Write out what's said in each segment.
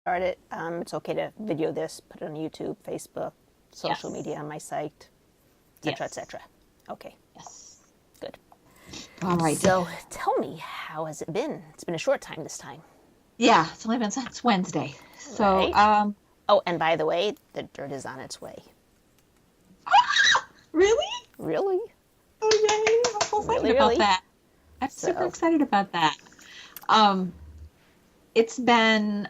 start it. It's okay to video this, put it on YouTube, Facebook, social Yes. media, on my site, etc., Yes. etc. Okay, Yes. good. All right. So tell me, how has it been? It's been a short time this time. Yeah, it's only been since Wednesday. So, Right. Oh, and by the way, the dirt is on its way. really? Really? Oh, yay. I'm so excited Really, about really? that. I'm super So, excited about that. Um, it's been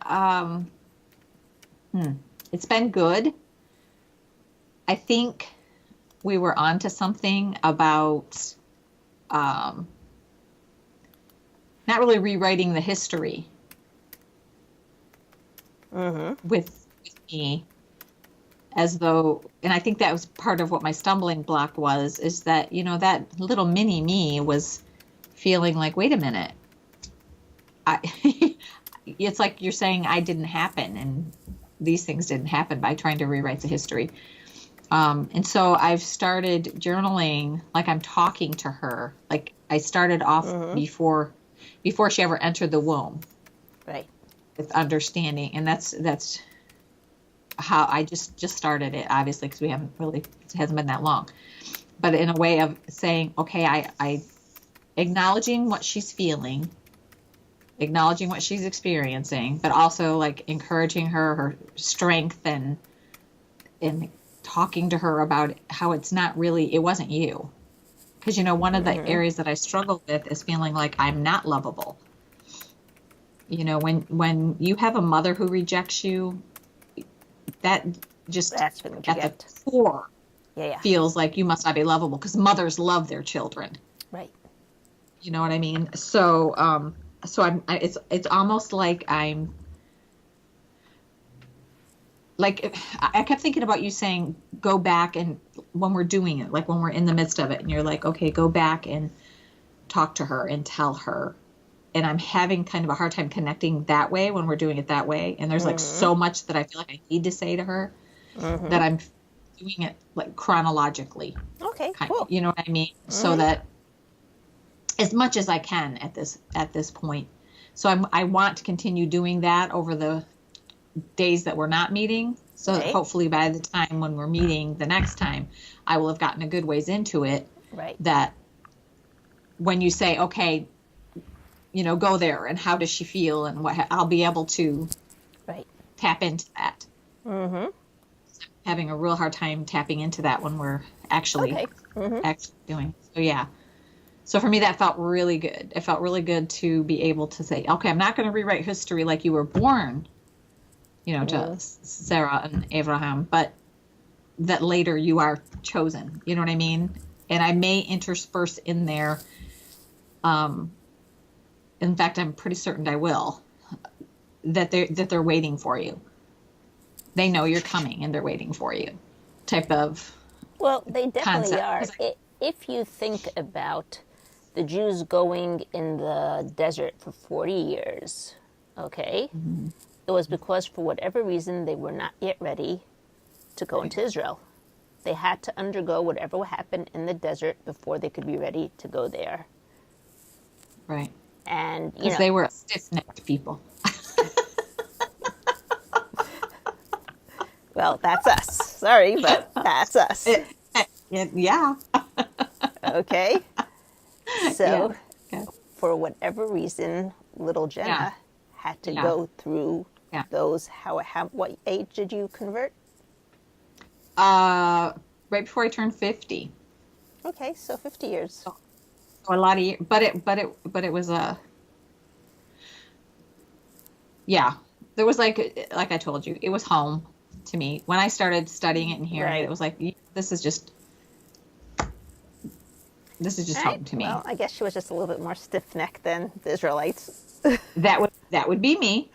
it's been good. I think we were onto something about um, not really rewriting the history with me, as though, and I think that was part of what my stumbling block was, is that, that little mini me was feeling like, wait a minute, I, it's like you're saying I didn't happen and these things didn't happen by trying to rewrite the history. And so I've started journaling like I'm talking to her. Like I started off before she ever entered the womb right. with understanding. And that's how I just started it, obviously, because it hasn't been that long. But in a way of saying, okay, I acknowledging what she's feeling, acknowledging what she's experiencing, but also like encouraging her strength and talking to her about how it wasn't you. Because, one of the areas that I struggle with is feeling like I'm not lovable. When you have a mother who rejects you, that just That's what you at get. the core Yeah. feels like you must not be lovable, because mothers love their children. Right. You know what I mean? So, it's almost like I'm like, I kept thinking about you saying, go back, and when we're doing it, like when we're in the midst of it, and you're like, okay, go back and talk to her and tell her. And I'm having kind of a hard time connecting that way when we're doing it that way. And there's like so much that I feel like I need to say to her that I'm doing it like chronologically. Okay, cool. You know what I mean? So that as much as I can at this point. So I want to continue doing that over the days that we're not meeting. So that hopefully by the time when we're meeting the next time, I will have gotten a good ways into it. Right. That when you say, okay, go there, and how does she feel, and what, I'll be able to tap into that. Having a real hard time tapping into that when we're actually doing. So yeah. So for me, that felt really good. It felt really good to be able to say, okay, I'm not going to rewrite history like you were born, to Sarah and Abraham, but that later you are chosen. You know what I mean? And I may intersperse in there. In fact, I'm pretty certain I will. That they're waiting for you. They know you're coming, and they're waiting for you. Type of. Well, they definitely concept. are. If you think about the Jews going in the desert for 40 years, okay, it was because for whatever reason they were not yet ready to go into Israel. They had to undergo whatever happened in the desert before they could be ready to go there. Right. And because they were stiff-necked people. Well, that's us. Sorry, but that's us. Yeah. Okay. So, yeah. for whatever reason, little Jenna had to go through those. What age did you convert? Right before I turned 50. Okay, so 50 years. So a lot of years, but it was there was like I told you, it was home to me when I started studying it and hearing it. It was like, this is just home to me. Well, I guess she was just a little bit more stiff-necked than the Israelites. That would be me.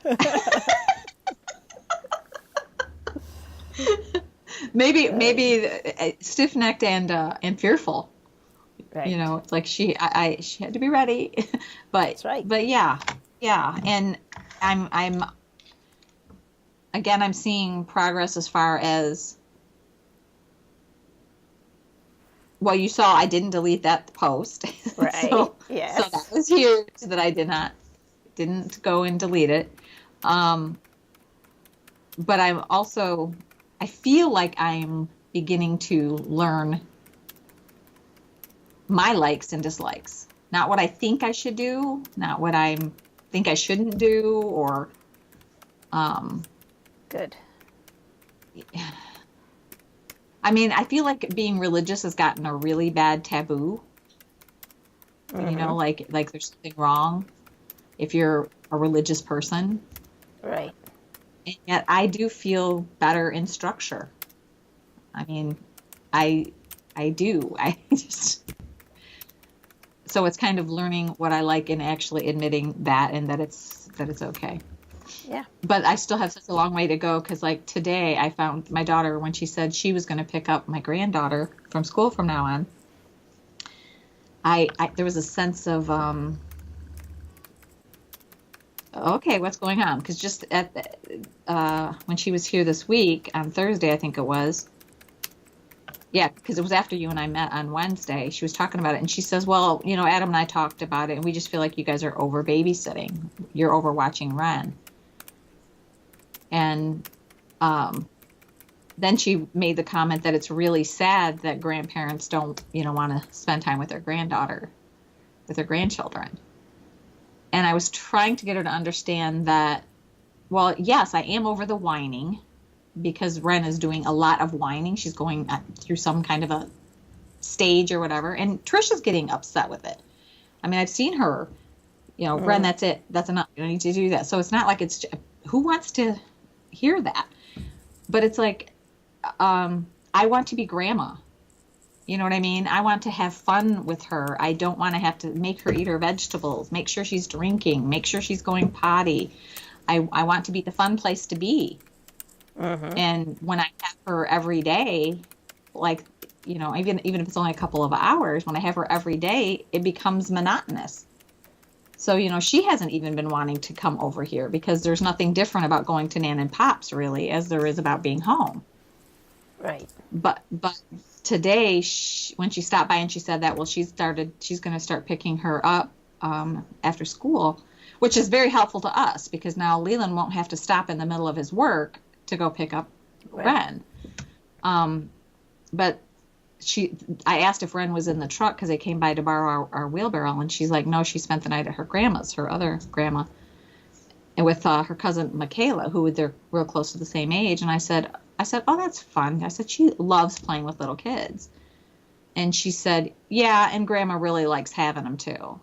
maybe stiff-necked and fearful. Right. It's like she had to be ready. But that's right. But yeah, and I'm again, I'm seeing progress as far as, well, you saw I didn't delete that post. Right. So Yes. that was huge that I didn't go and delete it. but I feel like I'm beginning to learn my likes and dislikes. Not what I think I should do, not what I think I shouldn't do, or um, Good. I mean, I feel like being religious has gotten a really bad taboo. Mm-hmm. Like there's something wrong if you're a religious person. Right. And yet I do feel better in structure. I mean, I I do. I just so it's kind of learning what I like and actually admitting that and that it's okay. Yeah. But I still have such a long way to go because like today I found my daughter when she said she was going to pick up my granddaughter from school from now on. I there was a sense of okay, what's going on? Because just at when she was here this week on Thursday, I think it was. Yeah, because it was after you and I met on Wednesday. She was talking about it, and she says, "Well, Adam and I talked about it, and we just feel like you guys are over babysitting. You're over watching Ren." And um, then she made the comment that it's really sad that grandparents don't, want to spend time with their granddaughter, with their grandchildren. And I was trying to get her to understand that, well, yes, I am over the whining because Ren is doing a lot of whining. She's going through some kind of a stage or whatever. And Trisha's getting upset with it. I mean, I've seen her, Ren, that's it. That's enough. You don't need to do that. So it's not like who wants to hear that? But it's like, I want to be grandma. You know what I mean? I want to have fun with her. I don't want to have to make her eat her vegetables, make sure she's drinking, make sure she's going potty. I want to be the fun place to be. Mm-hmm. And when I have her every day, like, even if it's only a couple of hours, when I have her every day, it becomes monotonous. So, she hasn't even been wanting to come over here because there's nothing different about going to Nan and Pop's really as there is about being home. Right. But today, when she stopped by and she said that, well, she's going to start picking her up after school, which is very helpful to us because now Leland won't have to stop in the middle of his work to go pick up Ren. But I asked if Ren was in the truck because they came by to borrow our wheelbarrow, and she's like, no, she spent the night at her grandma's, her other grandma, and with her cousin Michaela, who they're real close to the same age. And I said, oh, that's fun. I said, she loves playing with little kids. And she said, yeah, and grandma really likes having them too.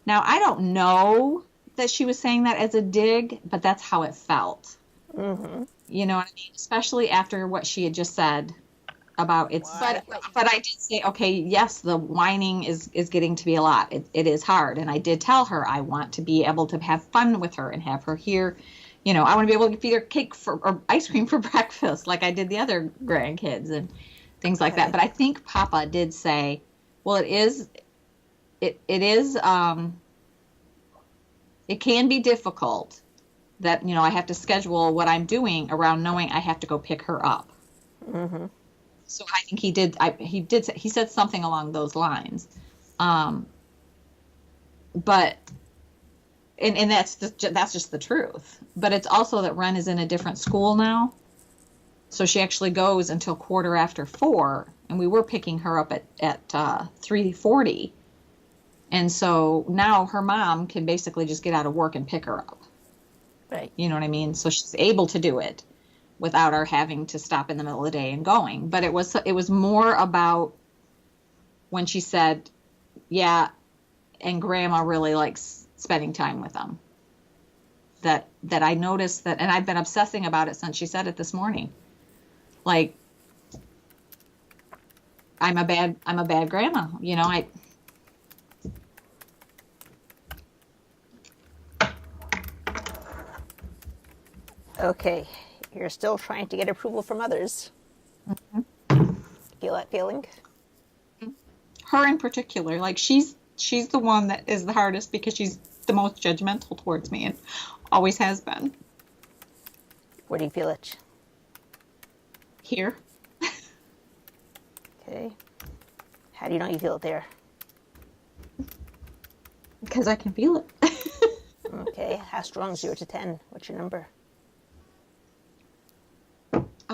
Now, I don't know that she was saying that as a dig, but that's how it felt. Mm-hmm. You know what I mean? Especially after what she had just said about it. But I did say, okay, yes, the whining is getting to be a lot. It is hard. And I did tell her I want to be able to have fun with her and have her here. I want to be able to feed her cake or ice cream for breakfast like I did the other grandkids and things like that. But I think Papa did say, well, it is, it can be difficult that, I have to schedule what I'm doing around knowing I have to go pick her up. Mm-hmm. So I think he said something along those lines. But and that's just the truth. But it's also that Ren is in a different school now. So she actually goes until 4:15, and we were picking her up at 3:40. And so now her mom can basically just get out of work and pick her up. Right. You know what I mean? So she's able to do it without our having to stop in the middle of the day and going. But it was more about when she said, yeah, and grandma really likes spending time with them. That I noticed that, and I've been obsessing about it since she said it this morning. Like, I'm a bad grandma. Okay. You're still trying to get approval from others. Feel that feeling? Her in particular, like she's the one that is the hardest because she's the most judgmental towards me and always has been. Where do you feel it? Here. Okay. How do you know you feel it there? Because I can feel it. Okay. How strong? 0 to 10. What's your number?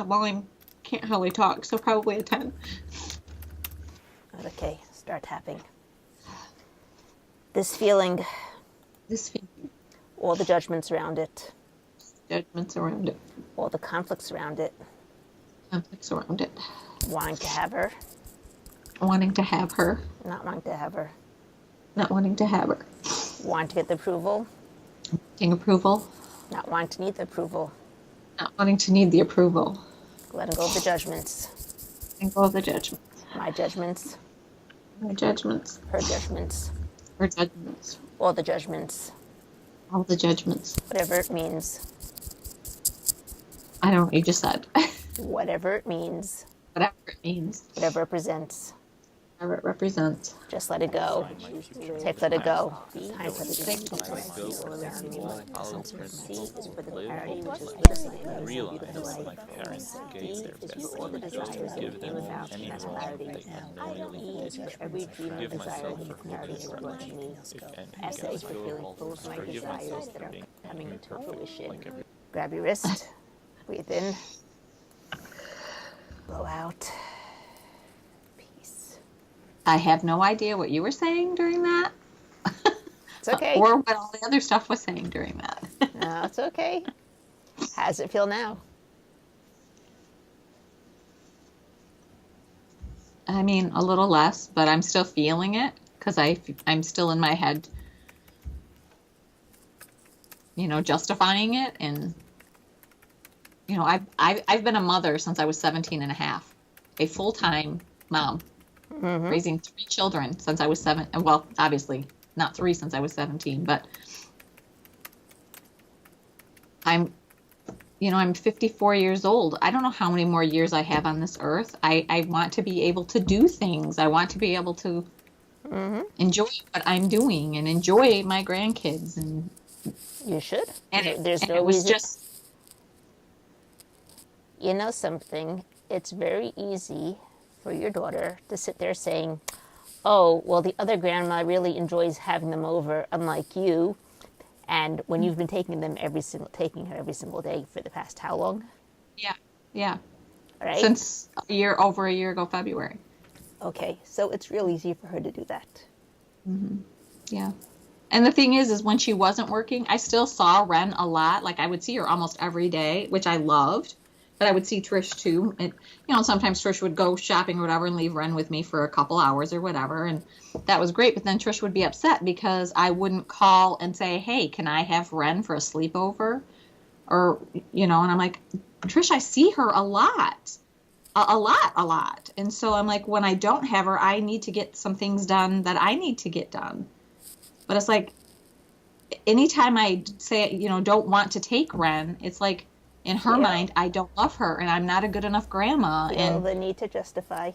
Well, I can't hardly talk, so probably a 10. Okay, start tapping. This feeling, This feeling, all the judgments around it, judgments around it, all the conflicts around it, conflicts around it, wanting to have her, wanting to have her, not wanting to have her, not wanting to have her, wanting to get the approval, getting approval, not wanting to need the approval, not wanting to need the approval, letting go of the judgments, letting go of the judgments, my judgments, my judgments, her judgments, her judgments, all the judgments, all the judgments. whatever it means, I don't know what you just said. whatever it means, Whatever it means, whatever it represents. whatever it represents. Just let it go. Take, let it go. Time for the Realize my parents gave their best just to give them any clarity and knowing every dream and forgive desire myself that for clarity has holding brought to me. if any Ask that you fulfill all of my forgive desires myself that for are being coming angry, to fruition. like every Grab your wrist. Breathe in. Blow out. Peace. I have no idea what you were saying during that. It's okay. Or what all the other stuff was saying during that. No, it's okay. How does it feel now? I mean, a little less, but I'm still feeling it because I'm still in my head, justifying it. And, I've been a mother since I was 17 and a half, a full-time mom, raising 3 children since I was 7. Well, obviously not 3 since I was 17, but I'm 54 years old. I don't know how many more years I have on this earth. I want to be able to do things. I want to be able to enjoy what I'm doing and enjoy my grandkids. And You should. and There's and no it was reason. just You know something? It's very easy for your daughter to sit there saying, oh, well, the other grandma really enjoys having them over, unlike you. And when you've been taking her every single day for the past how long? yeah, Right? since over a year ago, February. Okay, so it's real easy for her to do that. Yeah. And the thing is when she wasn't working, I still saw Ren a lot. Like I would see her almost every day, which I loved. But I would see Trish too. And, sometimes Trish would go shopping or whatever and leave Ren with me for a couple hours or whatever. And that was great. But then Trish would be upset because I wouldn't call and say, hey, can I have Ren for a sleepover? Or, and I'm like, Trish, I see her a lot. A lot. And so I'm like, when I don't have her, I need to get some things done that I need to get done. But it's like, anytime I say, don't want to take Ren, it's like, in her mind, I don't love her, and I'm not a good enough grandma. Feel the need to justify.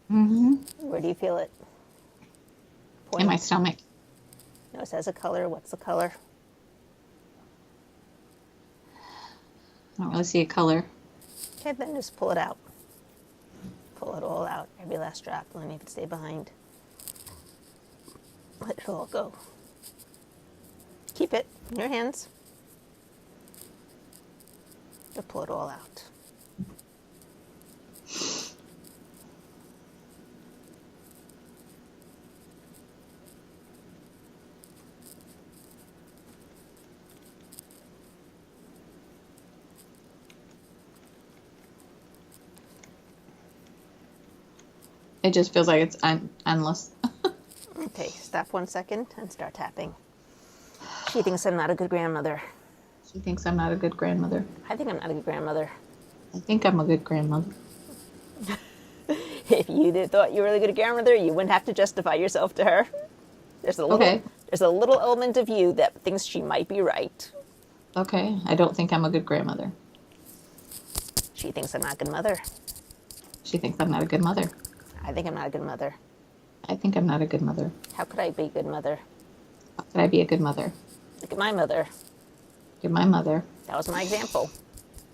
Where do you feel it? Point. In my stomach. No, it says a color. What's the color? I don't really see a color. Okay, then just pull it out. Pull it all out. Every last drop. Don't make it stay behind. Let it all go. Keep it in your hands. To pull it all out. It just feels like it's endless. Okay, stop 1 second and start tapping. She thinks I'm not a good grandmother. She thinks I'm not a good grandmother. I think I'm not a good grandmother. I think I'm a good grandmother. If you thought you were a good grandmother, you wouldn't have to justify yourself to her. There's a little element of you that thinks she might be right. Okay, I don't think I'm a good grandmother. She thinks I'm not a good mother. She thinks I'm not a good mother. I think I'm not a good mother. I think I'm not a good mother. How could I be a good mother? How could I be a good mother? Look at my mother. Look at my mother. That was my example.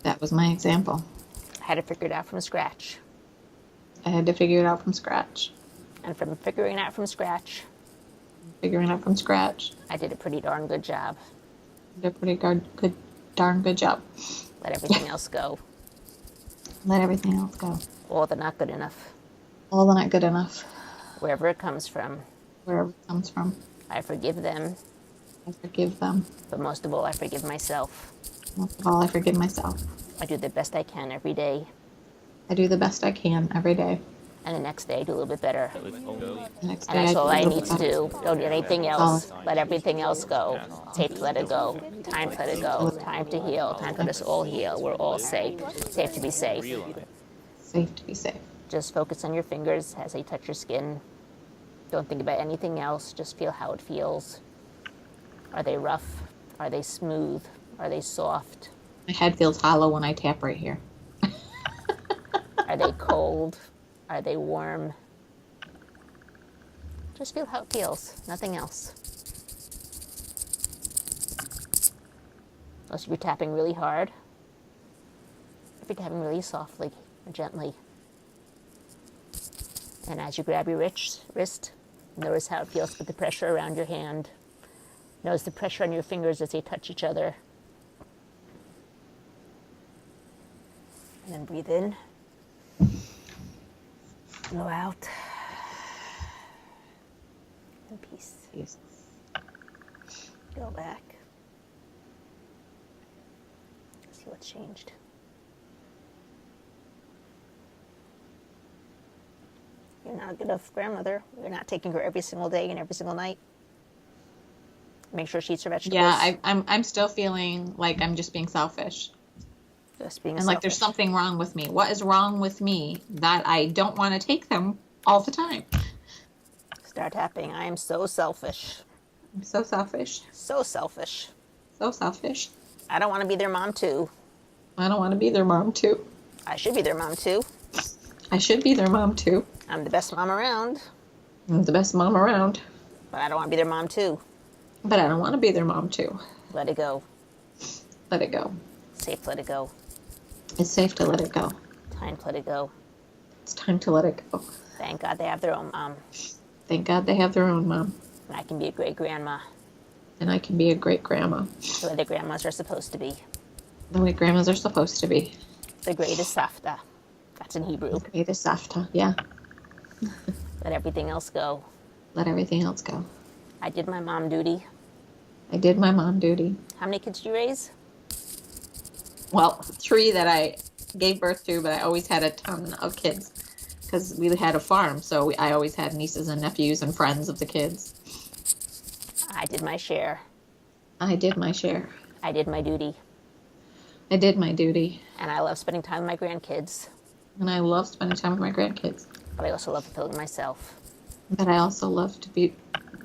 That was my example. I had to figure it out from scratch. I had to figure it out from scratch. And from figuring it out from scratch, I did a pretty darn good job. Did a pretty darn good job. Let everything else go. Let everything else go. All the not good enough. All the not good enough. Wherever it comes from, Wherever it comes from. I forgive them. I forgive them. But most of all, I forgive myself. Most of all, I forgive myself. I do the best I can every day. I do the best I can every day. And the next day, I do a little bit better. Let go. The next And day, that's I do all a I little need bit to better. do. Don't do anything else. Let everything else go. Safe to let it go. Time to let it go. Time to heal. Time to let us all heal. We're all safe. Safe to be safe. Safe to be safe. Just focus on your fingers as they touch your skin. Don't think about anything else. Just feel how it feels. Are they rough? Are they smooth? Are they soft? My head feels hollow when I tap right here. Are they cold? Are they warm? Just feel how it feels. Nothing else. Unless you're tapping really hard. If you're tapping really softly or gently. And as you grab your wrist, notice how it feels with the pressure around your hand. Notice the pressure on your fingers as they touch each other. And then breathe in. Blow out. And peace. Yes. Go back. See what's changed. You're not a good enough grandmother. You're not taking her every single day and every single night. Make sure she eats her vegetables. Yeah, I'm still feeling like I'm just being selfish. Just being And selfish. like there's something wrong with me. What is wrong with me that I don't want to take them all the time? Start tapping. I am so selfish. I'm so selfish. So selfish. So selfish. I don't want to be their mom too. I don't want to be their mom too. I should be their mom too. I should be their mom too. I'm the best mom around. I'm the best mom around. But I don't want to be their mom too. But I don't want to be their mom too. Let it go. Let it go. Safe to let it go. It's safe to let it go. Time to let it go. It's time to let it go. Thank God they have their own mom. Thank God they have their own mom. And I can be a great grandma. And I can be a great grandma. The way the grandmas are supposed to be. The way grandmas are supposed to be. The greatest safta. That's in Hebrew. The greatest safta. Yeah. Let everything else go. Let everything else go. I did my mom duty. I did my mom duty. How many kids did you raise? Well, 3 that I gave birth to, but I always had a ton of kids because we had a farm. So I always had nieces and nephews and friends of the kids. I did my share. I did my share. I did my duty. I did my duty. And I love spending time with my grandkids. And I love spending time with my grandkids. But I also love fulfilling myself. But I also love to be,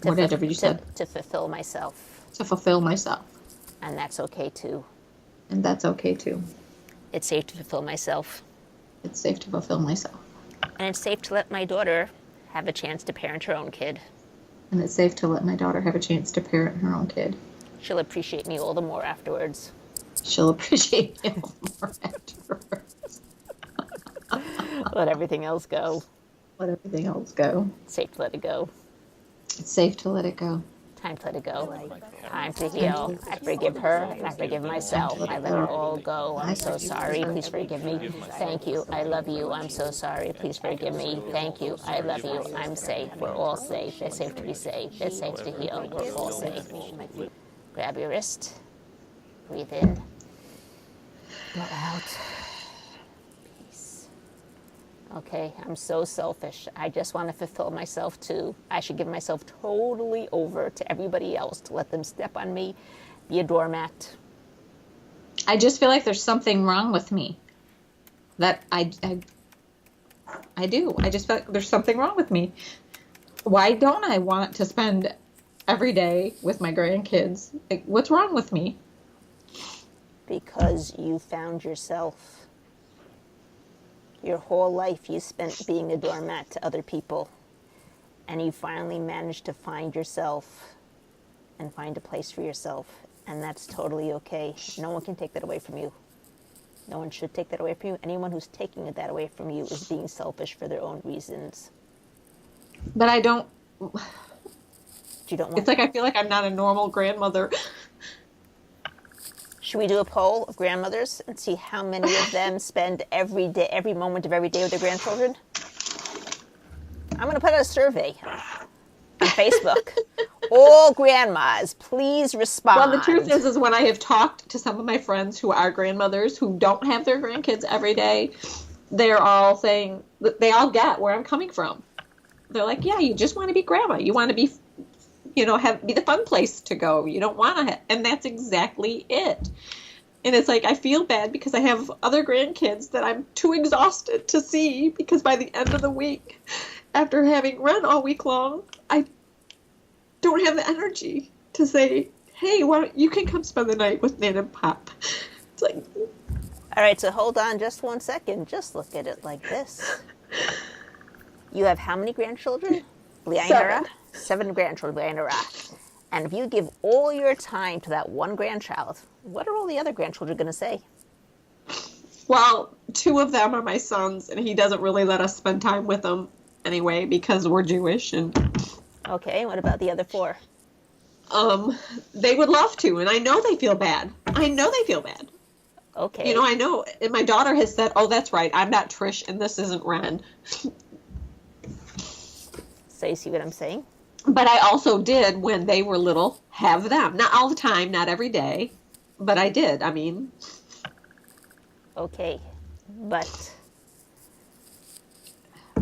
whatever you said, To fulfill myself. to fulfill myself. And that's okay too. And that's okay too. It's safe to fulfill myself. It's safe to fulfill myself. And it's safe to let my daughter have a chance to parent her own kid. And it's safe to let my daughter have a chance to parent her own kid. She'll appreciate me all the more afterwards. She'll appreciate me more afterwards. Let everything else go. Let everything else go. It's safe to let it go. It's safe to let it go. Time to let it go. Time to heal. I forgive her and I forgive myself. I let it all go. I'm so sorry. Please forgive me. Thank you. I love you. I'm so sorry. Please forgive me. Thank you. I love you. I'm safe. We're all safe. It's safe to be safe. It's safe to heal. We're all safe. Grab your wrist. Breathe in. Blow out. Peace. Okay, I'm so selfish. I just want to fulfill myself too. I should give myself totally over to everybody else to let them step on me, be a doormat. I just feel like there's something wrong with me. That I do. I just feel like there's something wrong with me. Why don't I want to spend every day with my grandkids? Like, what's wrong with me? Because you found yourself. Your whole life you spent being a doormat to other people. And you finally managed to find yourself and find a place for yourself. And that's totally okay. No one can take that away from you. No one should take that away from you. Anyone who's taking that away from you is being selfish for their own reasons. But I don't. You don't want. It's like I feel like I'm not a normal grandmother. Should we do a poll of grandmothers and see how many of them spend every day, every moment of every day with their grandchildren? I'm going to put out a survey on Facebook. All grandmas, please respond. Well, the truth is when I have talked to some of my friends who are grandmothers who don't have their grandkids every day, they're all saying, they all get where I'm coming from. They're like, yeah, you just want to be grandma. You want to be, be the fun place to go. You don't want to, and that's exactly it. And it's like, I feel bad because I have other grandkids that I'm too exhausted to see, because by the end of the week, after having run all week long, I don't have the energy to say, hey, you can come spend the night with Nan and Pop. It's like, all right, so hold on just 1 second. Just look at it like this. You have how many grandchildren? 7 grandchildren. And if you give all your time to that one grandchild, what are all the other grandchildren going to say? Well, 2 of them are my sons, and he doesn't really let us spend time with them anyway because we're Jewish. And okay, what about the other 4? They would love to, and I know they feel bad. Okay. I know. And my daughter has said, oh, that's right, I'm not Trish, and this isn't Ren. So you see what I'm saying? But I also did, when they were little, have them. Not all the time, not every day, but I did. I mean. Okay, but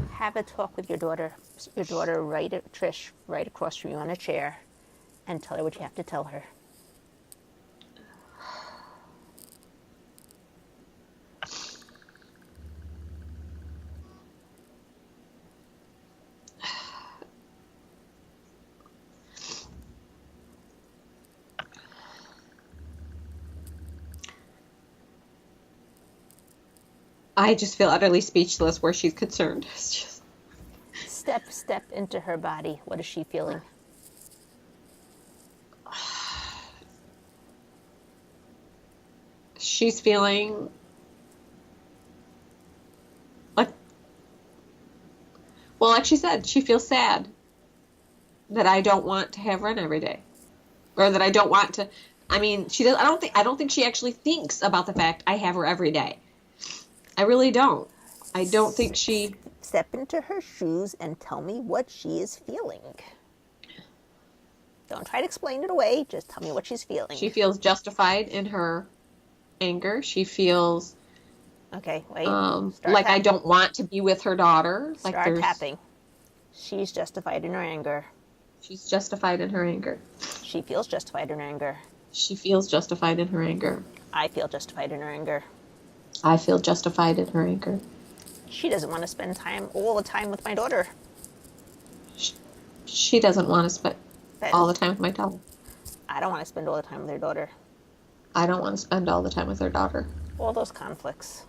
have a talk with your daughter. Your daughter, Trish, right across from you on a chair, and tell her what you have to tell her. I just feel utterly speechless where she's concerned. It's just... Step into her body. What is she feeling? She's feeling like she said, she feels sad that I don't want to have Ren every day, or that I don't want to. I mean, she does. I don't think she actually thinks about the fact I have her every day. I really don't. I don't think she... Step into her shoes and tell me what she is feeling. Don't try to explain it away. Just tell me what she's feeling. She feels justified in her anger. She feels... Okay, wait. Like I don't want to be with her daughter. Start tapping. She's justified in her anger. She's justified in her anger. She feels justified in her anger. She feels justified in her anger. I feel justified in her anger. I feel justified in her anger. She doesn't want to spend all the time with my daughter. She doesn't want to spend all the time with my daughter. I don't want to spend all the time with her daughter. I don't want to spend all the time with her daughter. All those conflicts.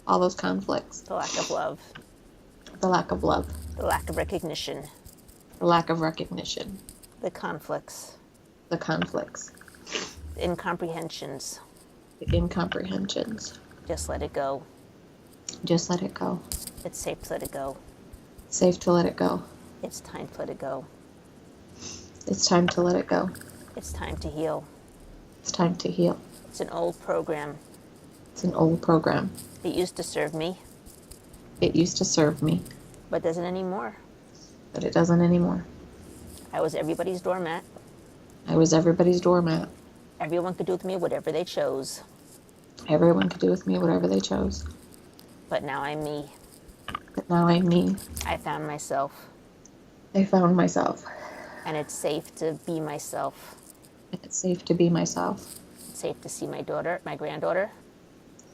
All those conflicts. The lack of love. The lack of love. The lack of recognition. The lack of recognition. The conflicts. The conflicts. The incomprehensions. The incomprehensions. Just let it go. Just let it go. It's safe to let it go. Safe to let it go. It's time to let it go. It's time to let it go. It's time to heal. It's time to heal. It's an old program. It's an old program. It used to serve me. It used to serve me. But doesn't anymore. But it doesn't anymore. I was everybody's doormat. I was everybody's doormat. Everyone could do with me whatever they chose. Everyone could do with me whatever they chose. But now I'm me. But now I'm me. I found myself. I found myself. And it's safe to be myself. It's safe to be myself. It's safe to see my granddaughter.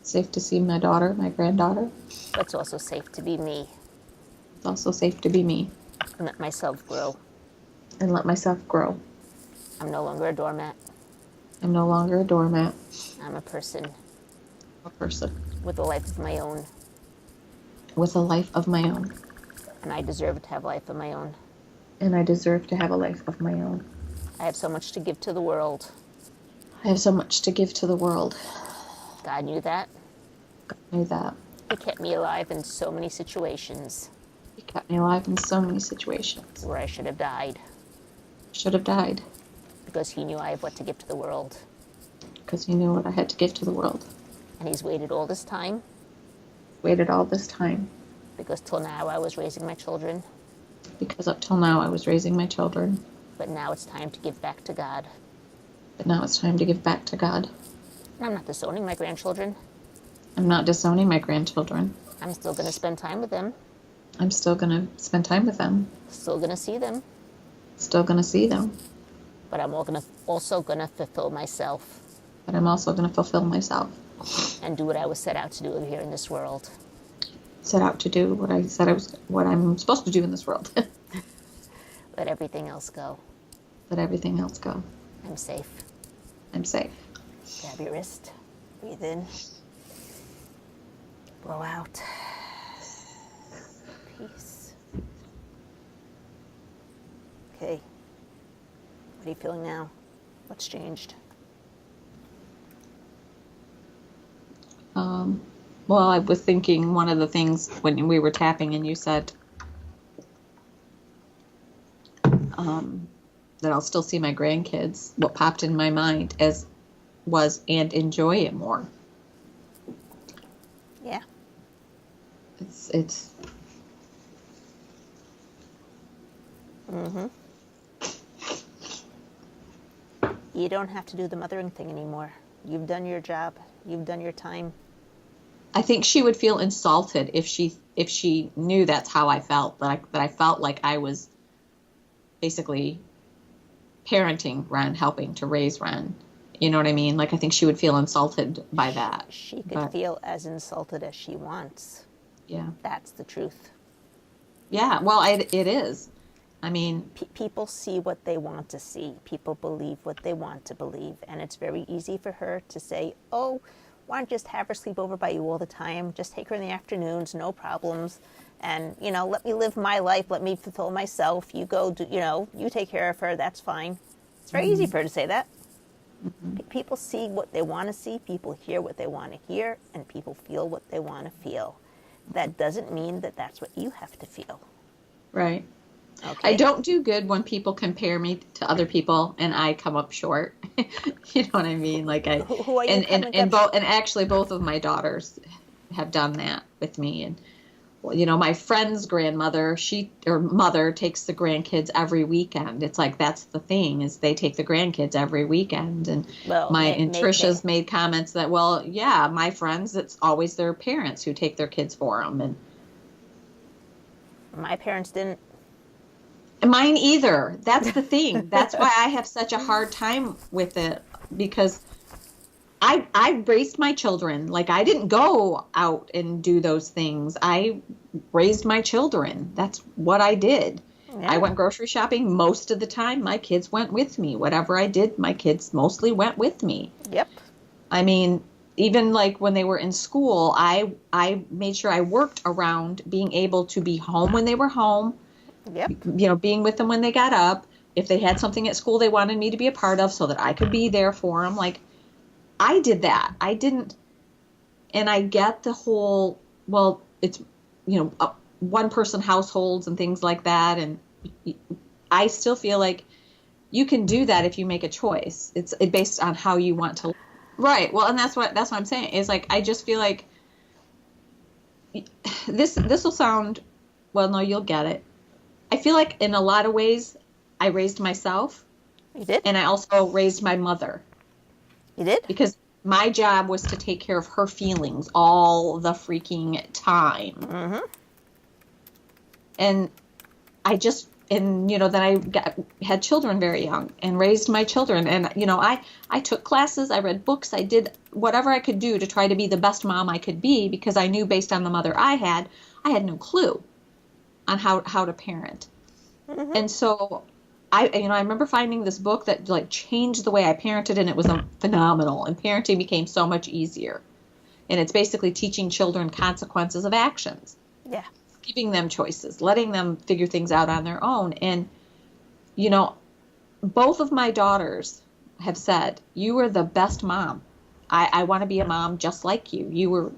It's safe to see my daughter, my granddaughter. But it's also safe to be me. It's also safe to be me. And let myself grow. And let myself grow. I'm no longer a doormat. I'm no longer a doormat. I'm a person. A person. With a life of my own. With a life of my own. And I deserve to have a life of my own. And I deserve to have a life of my own. I have so much to give to the world. I have so much to give to the world. God knew that. God knew that. He kept me alive in so many situations. He kept me alive in so many situations. Where I should have died. Should have died. Because he knew I have what to give to the world. because he knew what I had to give to the world. And he's waited all this time. Waited all this time. Because till now I was raising my children. Because up till now I was raising my children. But now it's time to give back to God. But now it's time to give back to God. I'm not disowning my grandchildren. I'm not disowning my grandchildren. I'm still going to spend time with them. I'm still going to spend time with them. Still going to see them. Still going to see them. But I'm also going to fulfill myself. But I'm also going to fulfill myself. And do what I was set out to do here in this world. Set out to do what I'm supposed to do in this world. Let everything else go. Let everything else go. I'm safe. I'm safe. Grab your wrist. Breathe in. Blow out. Peace. Okay. What are you feeling now? What's changed? Well, I was thinking one of the things when we were tapping and you said that I'll still see my grandkids, what popped in my mind was and enjoy it more. Yeah. It's You don't have to do the mothering thing anymore. You've done your job. You've done your time. I think she would feel insulted if she knew that's how I felt, that I felt like I was basically parenting Ren, helping to raise Ren. You know what I mean? Like, I think she would feel insulted by that. She could feel as insulted as she wants. Yeah. That's the truth. Yeah, well, it is. I mean, people see what they want to see. People believe what they want to believe. And it's very easy for her to say, oh, why don't you just have her sleep over by you all the time? Just take her in the afternoons, no problems. And, let me live my life. Let me fulfill myself. You go, you take care of her. That's fine. It's very easy for her to say that. People see what they want to see. People hear what they want to hear. And people feel what they want to feel. That doesn't mean that that's what you have to feel. Right. Okay. I don't do good when people compare me to other people and I come up short. You know what I mean? Like who are you and actually both of my daughters have done that with me. And my friend's grandmother, mother takes the grandkids every weekend. It's like that's the thing, is they take the grandkids every weekend. And Trisha's made comments that, well, yeah, my friends, it's always their parents who take their kids for them. And my parents didn't. Mine either. That's the thing. That's why I have such a hard time with it, because I raised my children. Like, I didn't go out and do those things. I raised my children. That's what I did. Yeah. I went grocery shopping most of the time. My kids went with me. Whatever I did, my kids mostly went with me. Yep. I mean, even like when they were in school, I made sure I worked around being able to be home when they were home. Yep. Being with them when they got up. If they had something at school they wanted me to be a part of so that I could be there for them. Like, I did that. I didn't. And I get the whole, well, it's, one person households and things like that. And I still feel like you can do that if you make a choice. It's based on how you want to. Right. Well, and that's what I'm saying is, like, I just feel like this will sound, well, no, you'll get it. I feel like in a lot of ways, I raised myself. You did? And I also raised my mother. You did? Because my job was to take care of her feelings all the freaking time. Mm-hmm. And then I had children very young and raised my children. And, I took classes, I read books, I did whatever I could do to try to be the best mom I could be, because I knew based on the mother I had no clue on how to parent. Mm-hmm. And so I remember finding this book that like changed the way I parented, and it was phenomenal, and parenting became so much easier. And it's basically teaching children consequences of actions. Yeah. Giving them choices, letting them figure things out on their own. And, both of my daughters have said, you were the best mom. I want to be a mom just like you. You were,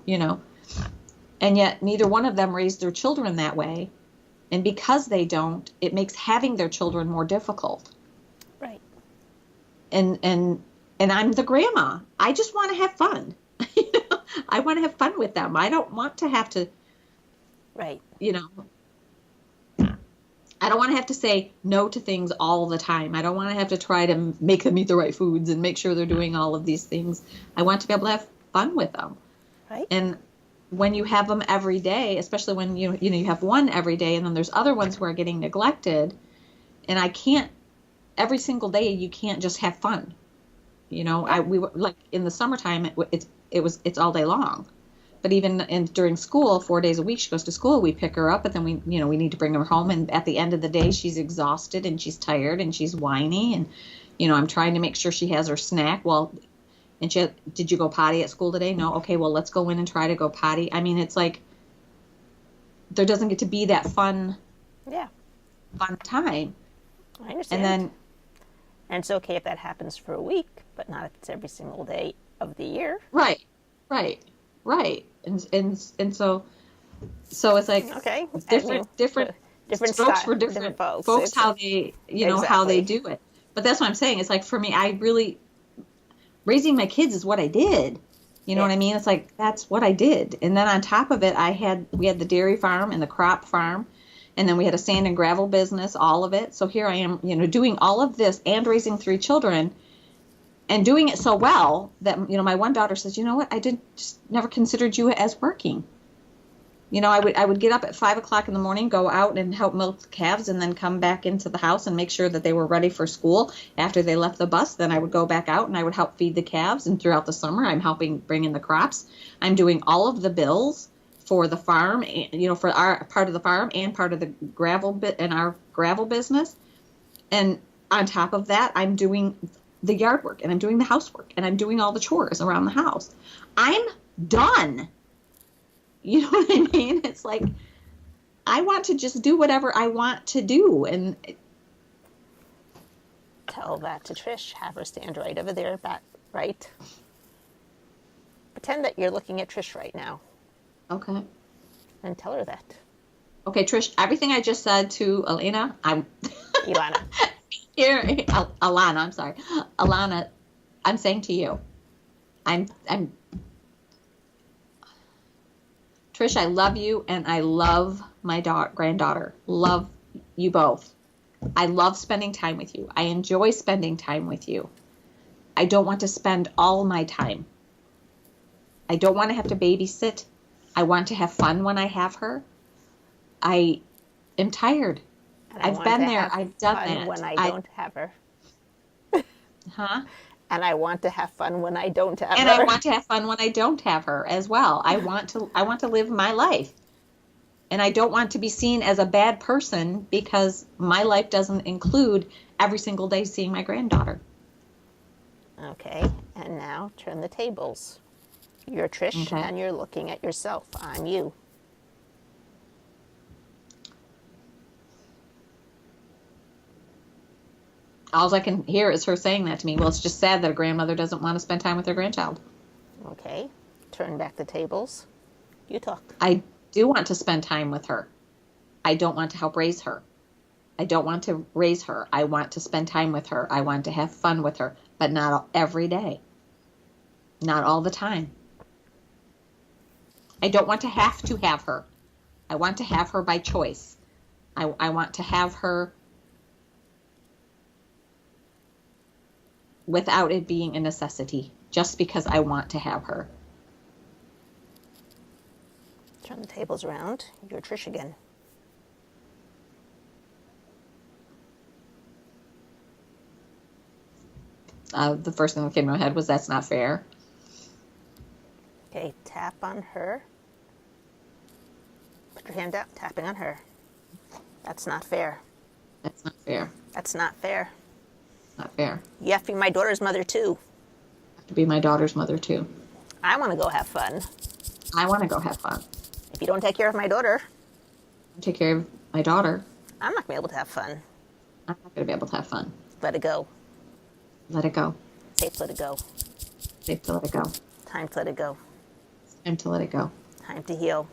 and yet neither one of them raised their children that way. And because they don't, it makes having their children more difficult. Right. And and I'm the grandma. I just want to have fun. I want to have fun with them. I don't want to have to, Right. you know, I don't want to have to say no to things all the time. I don't want to have to try to make them eat the right foods and make sure they're doing all of these things. I want to be able to have fun with them. Right. And when you have them every day, especially when you have one every day, and then there's other ones who are getting neglected, and I can't every single day. You can't just have fun. We were like in the summertime. It's all day long. But even during school, 4 days a week, she goes to school. We pick her up, but then we need to bring her home. And at the end of the day, she's exhausted and she's tired and she's whiny. And, I'm trying to make sure she has her snack. Well, and did you go potty at school today? No. Okay, well, let's go in and try to go potty. I mean, it's like there doesn't get to be that fun time. I understand. And it's okay if that happens for a week, but not if it's every single day of the year. Right. And so it's like okay, different strokes style, for different folks how they how they do it. But that's what I'm saying. It's like for me, I really raising my kids is what I did. You know what I mean? It's like that's what I did. And then on top of it, we had the dairy farm and the crop farm, and then we had a sand and gravel business, all of it. So here I am, doing all of this and raising 3 children. And doing it so well that, my one daughter says, you know what, I just never considered you as working. I would get up at 5 o'clock in the morning, go out and help milk the calves, and then come back into the house and make sure that they were ready for school. After they left the bus, then I would go back out and I would help feed the calves. And throughout the summer, I'm helping bring in the crops. I'm doing all of the bills for the farm, for our part of the farm and part of the gravel bit and our gravel business. And on top of that, I'm doing the yard work and I'm doing the housework and I'm doing all the chores around the house. I'm done. You know what I mean? It's like, I want to just do whatever I want to do. And tell that to Trish. Have her stand right over there, back right. Pretend that you're looking at Trish right now. Okay. And tell her that. Okay, Trish, everything I just said to Ilana, Ilana. Here, Alana, I'm sorry. Alana, I'm saying to you, Trish, I love you and I love my granddaughter. Love you both. I love spending time with you. I enjoy spending time with you. I don't want to spend all my time. I don't want to have to babysit. I want to have fun when I have her. I am tired. I've been there. I've done that. When I don't have her. Huh? And I want to have fun when I don't have her. And I want to have fun when I don't have her as well. I want to live my life. And I don't want to be seen as a bad person because my life doesn't include every single day seeing my granddaughter. Okay. And now turn the tables. You're Trish and you're looking at yourself. I'm you. All I can hear is her saying that to me. Well, it's just sad that a grandmother doesn't want to spend time with her grandchild. Okay. Turn back the tables. You talk. I do want to spend time with her. I don't want to help raise her. I don't want to raise her. I want to spend time with her. I want to have fun with her, but not every day. Not all the time. I don't want to have her. I want to have her by choice. I want to have her without it being a necessity, just because I want to have her. Turn the tables around. You're Trish again. The first thing that came to my head was that's not fair. Okay, tap on her. Put your hand out, tapping on her. That's not fair. That's not fair. That's not fair. Not fair. You have to be my daughter's mother too. I have to be my daughter's mother too. I want to go have fun. I want to go have fun. If you don't take care of my daughter, take care of my daughter, I'm not going to be able to have fun. I'm not going to be able to have fun. Let it go. Let it go. Safe to let it go. Safe to let it go. Time to let it go. Time to let it go. Time to heal.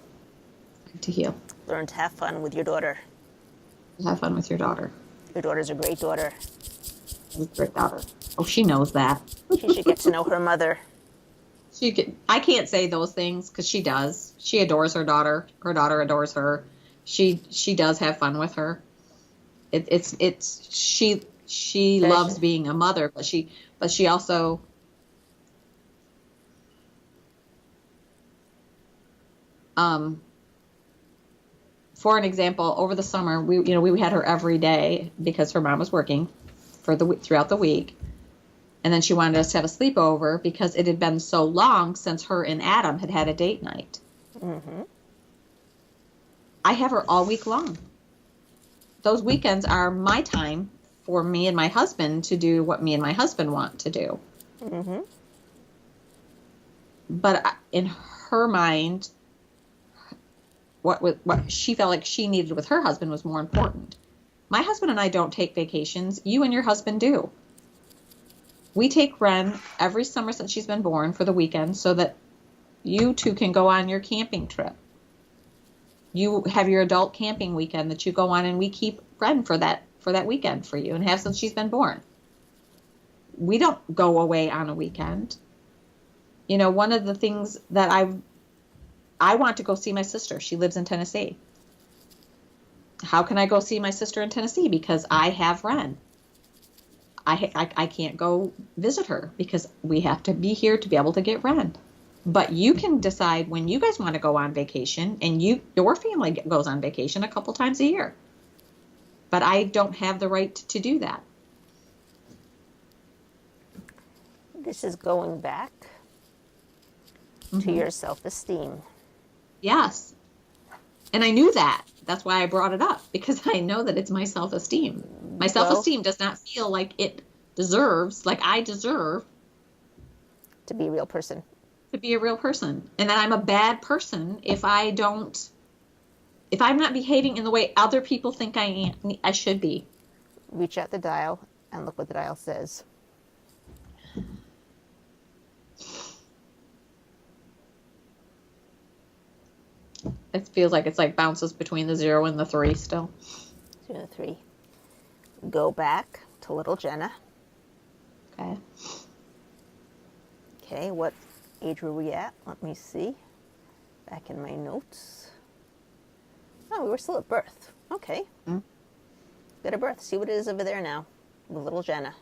Time to heal. Learn to have fun with your daughter. Have fun with your daughter. Your daughter's a great daughter. She's a great daughter. Oh, she knows that. She should get to know her mother. I can't say those things because she does. She adores her daughter. Her daughter adores her. She does have fun with her. She loves being a mother, but she also for an example, over the summer we had her every day because her mom was working throughout the week. And then she wanted us to have a sleepover because it had been so long since her and Adam had a date night. Mm-hmm. I have her all week long. Those weekends are my time for me and my husband to do what me and my husband want to do. Mm-hmm. But in her mind, what she felt like she needed with her husband was more important. My husband and I don't take vacations. You and your husband do. We take Ren every summer since she's been born for the weekend so that you two can go on your camping trip. You have your adult camping weekend that you go on, and we keep Ren for that weekend for you and have since she's been born. We don't go away on a weekend. One of the things that I want to go see my sister. She lives in Tennessee. How can I go see my sister in Tennessee? Because I have Ren. I can't go visit her because we have to be here to be able to get Ren. But you can decide when you guys want to go on vacation, and your family goes on vacation a couple times a year. But I don't have the right to do that. This is going back to your self-esteem. Yes. And I knew that. That's why I brought it up, because I know that it's my self-esteem. My self-esteem does not feel like it deserves, like I deserve to be a real person. To be a real person. And that I'm a bad person if I'm not behaving in the way other people think I should be. Reach out the dial and look what the dial says. It feels like it's like bounces between the 0 and the 3 still. 0 and 3. Go back to little Jenna. Okay. Okay, what age were we at? Let me see. Back in my notes. Oh, we were still at birth. Okay. Mm-hmm. Go to birth. See what it is over there now with little Jenna.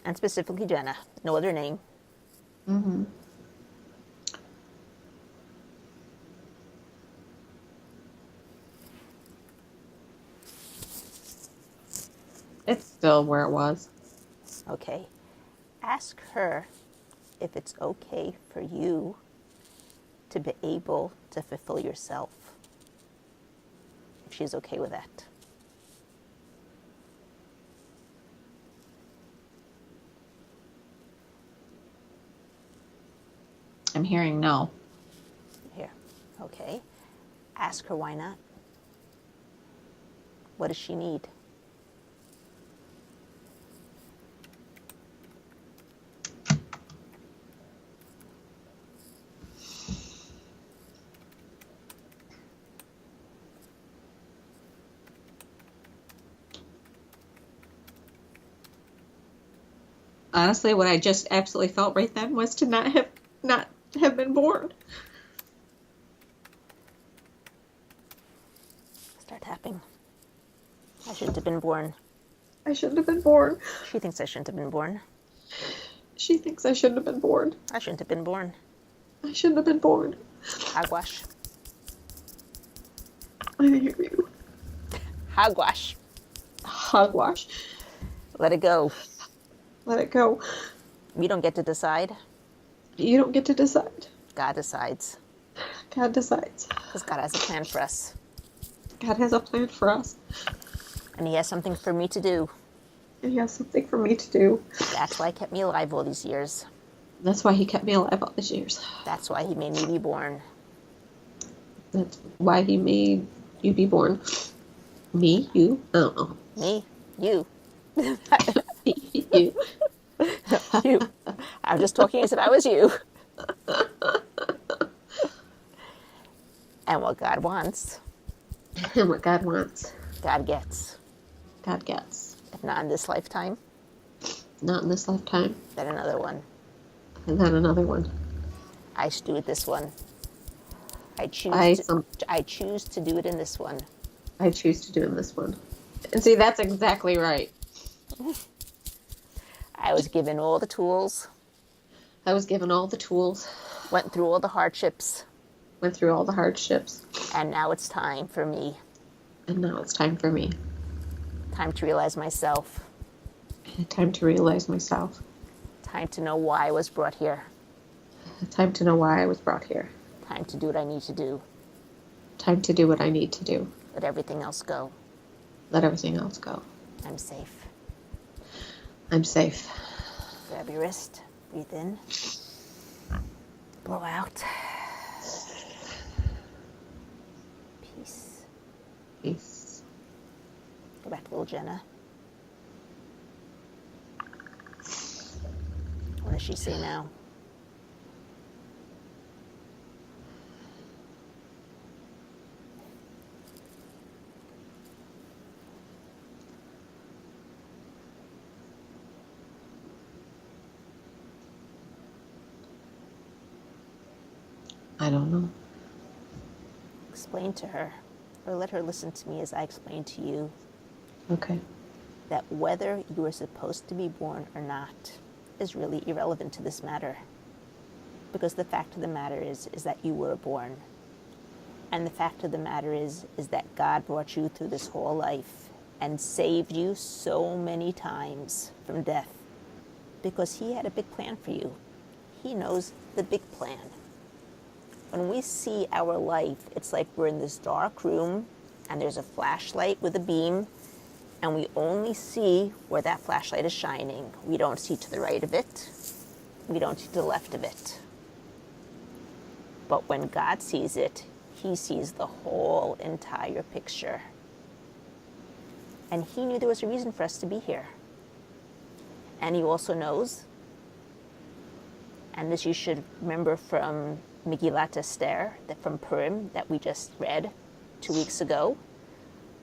And specifically Jenna. No other name. Mm-hmm. It's still where it was. Okay. Ask her if it's okay for you to be able to fulfill yourself. If she's okay with that. I'm hearing no. Here. Okay. Ask her why not. What does she need? Honestly, what I just absolutely felt right then was to not have been born. Start tapping. I shouldn't have been born. I shouldn't have been born. She thinks I shouldn't have been born. She thinks I shouldn't have been born. I shouldn't have been born. I shouldn't have been born. Hogwash. I hear you. Hogwash. Hogwash. Let it go. Let it go. We don't get to decide. You don't get to decide. God decides. God decides. Because God has a plan for us. God has a plan for us. And He has something for me to do. And He has something for me to do. That's why He kept me alive all these years. That's why He kept me alive all these years. That's why He made me be born. That's why He made you be born. Me? You? I don't know. Me? You? You. You. I'm just talking as if I was you. And what God wants. And what God wants. God gets. God gets. If not in this lifetime, Not in this lifetime. Then another one. And then another one. I should do it this one. I choose I to. I choose to do it in this one. choose to do in this one. And see, that's exactly right. I was given all the tools, I was given all the tools, went through all the hardships, went through all the hardships, and now it's time for me. and now it's time for me. Time to realize myself. Time to realize myself. Time to know why I was brought here. Time to know why I was brought here. Time to do what I need to do. Time to do what I need to do. Let everything else go. Let everything else go. I'm safe. I'm safe. Grab your wrist. Breathe in. Blow out. Peace. Peace. Go back to little Jenna. What does she say now? I don't know. Explain to her, or let her listen to me as I explain to you, Okay. that whether you are supposed to be born or not is really irrelevant to this matter. Because the fact of the matter is that you were born. And the fact of the matter is that God brought you through this whole life and saved you so many times from death. Because he had a big plan for you. He knows the big plan. When we see our life, it's like we're in this dark room and there's a flashlight with a beam, and we only see where that flashlight is shining. We don't see to the right of it. We don't see to the left of it. But when God sees it, he sees the whole entire picture. And he knew there was a reason for us to be here. And he also knows, and this you should remember from Megillat Esther, that from Purim that we just read 2 weeks ago.